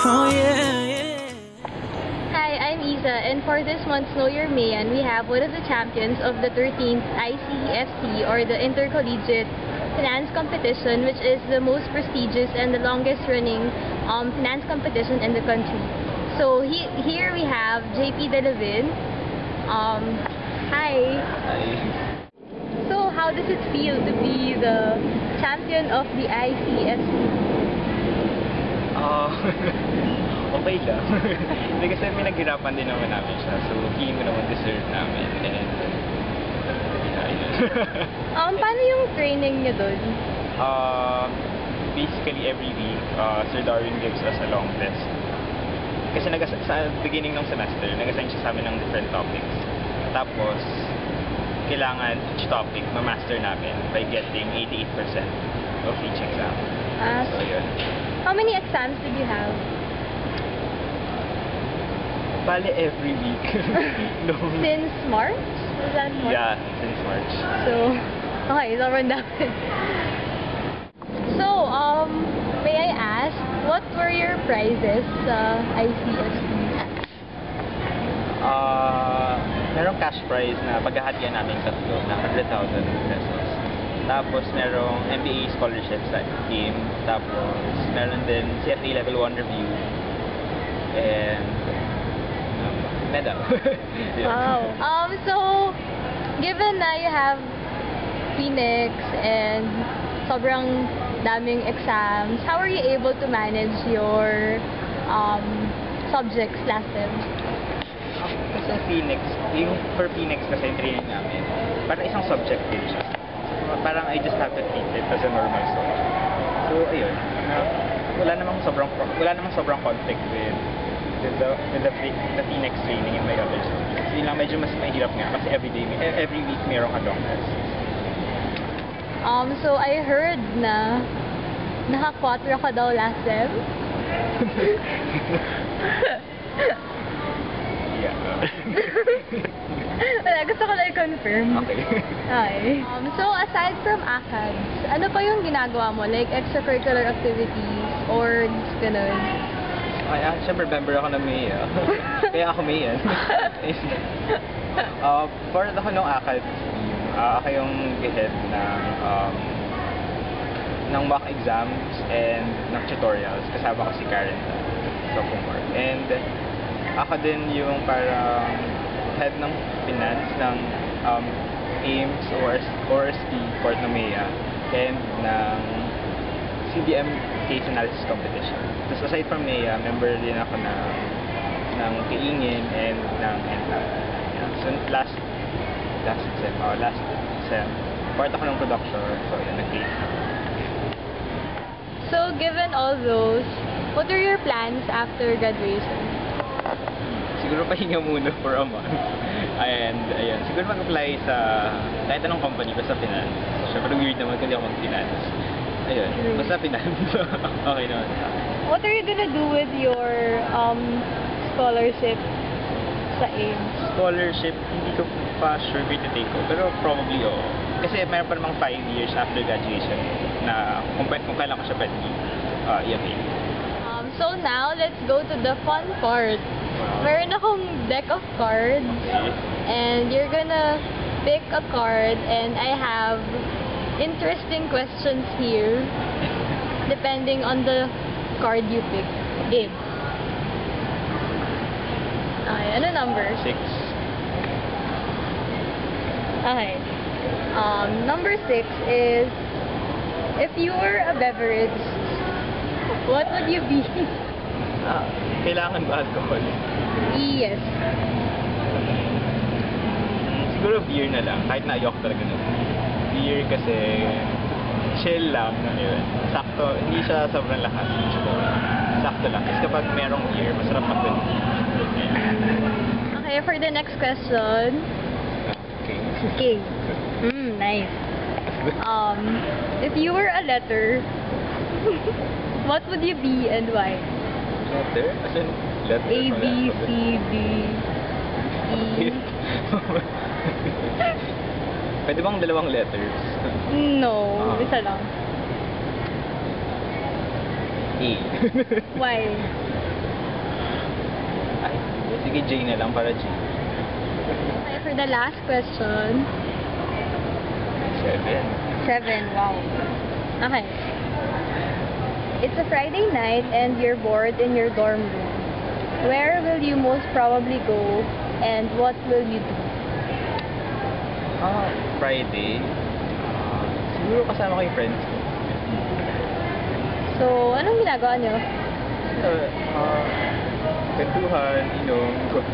Oh yeah, yeah. Hi, I'm Isa, and for this month's Know Your Mayan, we have one of the champions of the 13th ICFC, or the Intercollegiate Finance Competition, which is the most prestigious and the longest running finance competition in the country. So here we have JP Delavin. Hi. Hi. So how does it feel to be the champion of the ICFC? Okay lang. Hindi kasi pinaghirapan din naman namin siya. So, feeling ko naman deserve namin. And, yeah, Paano yung training niyo dun? Basically, every week, Sir Darwin gives us a long test. Kasi sa beginning ng semester, nag-assign siya sa amin ng different topics. Tapos, kailangan each topic ma-master namin by getting 88% of each exam. So, yun. How many exams did you have? Bale, every week. No. Since March? Was that March? Yeah, since March. So, okay, sobrang dami. So, may I ask, what were your prizes sa ICFC? Merong cash prize na paghahatian namin tatlo na 100,000 pesos. Tapos merong MBA scholarship sa team. Tapos meron din CFA Level 1 review. And medal. Wow. So, given na you have Phoenix and sobrang daming exams, how are you able to manage your subjects last sem? Kasi Phoenix, yung for Phoenix kasi yung training namin, parang isang subject din siya. So, parang I just have to treat it as a normal subject. So, ayun. Wala namang sobrang conflict with the Phoenix training in my other subjects. Yun lang, medyo mas mahirap nga kasi every week mayroong ka long test. So I heard na naka-4 ka daw last sem. Wala, gusto ko lang i-confirm. Okay. Hi. So aside from ACADS, ano pa yung ginagawa mo? Like extracurricular activities or ganun? Siyempre, member ako ng MAEA. Kaya ako MAEA. Part ako ng ACADS team. Ako yung head ng mock exams and ng tutorials. Kasama ko si Karen sa Pumar. And ako din yung parang head ng finance ng AIMS or ORSP part ng MAEA and ng CDM case analysis competition. Tapos aside from MAEA, member din ako ng Kaingin and ng NTAG. Yeah. So last sem, part ako ng production. So yun, nag-case. So given all those, what are your plans after graduation? Siguro pahinga muna for a month. And ayun, siguro mag-apply sa kahit anong company basta finance. Siyempre weird naman kasi ako mag-finance. Ayun, basta finance. Okay naman. What are you gonna do with your scholarship sa AIMS? Scholarship, hindi ko pa sure kung iti-take ko. Pero probably Kasi mayroon pa namang 5 years after graduation na kung kailan ko siya pwede i-avail. So now, let's go to the fun part. Meron akong deck of cards. Okay. And you're gonna pick a card and I have interesting questions here depending on the card you pick. Game. Okay, ano number? 6. Okay. Number 6 is, if you were a beverage, what would you be? Kailangan ba alcohol? Yes. Siguro beer na lang, kahit na ayoko talaga nun. Beer kasi chill lang na yun. Sakto, hindi siya sobrang lakas. Sakto lang. Kasi kapag merong beer, masarap mag-good. Okay, for the next question. King. King. Nice. If you were a letter, what would you be and why? Letter? As in, letter? A, B, C, D, E. Pwede bang dalawang letters? No, isa lang. A. Why? Sige, J na lang para J. Okay, for the last question. 7, wow. Okay. It's a Friday night and you're bored in your dorm room. Where will you most probably go and what will you do? Friday. Siguro kasama ko yung friends ko. So, anong ginagawa nyo? Kwentuhan, inom, kote.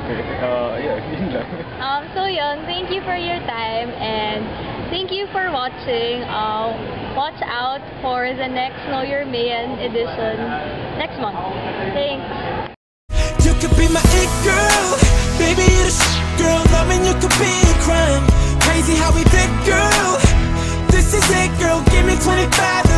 Yun lang. So yun, thank you for your time and thank you for watching. Watch out for the next Know Your Mayan edition next month. Thanks! You could be my it girl, baby you're the girl, loving you could be a crime. Crazy how we fit, girl. This is it, girl. Give me 25.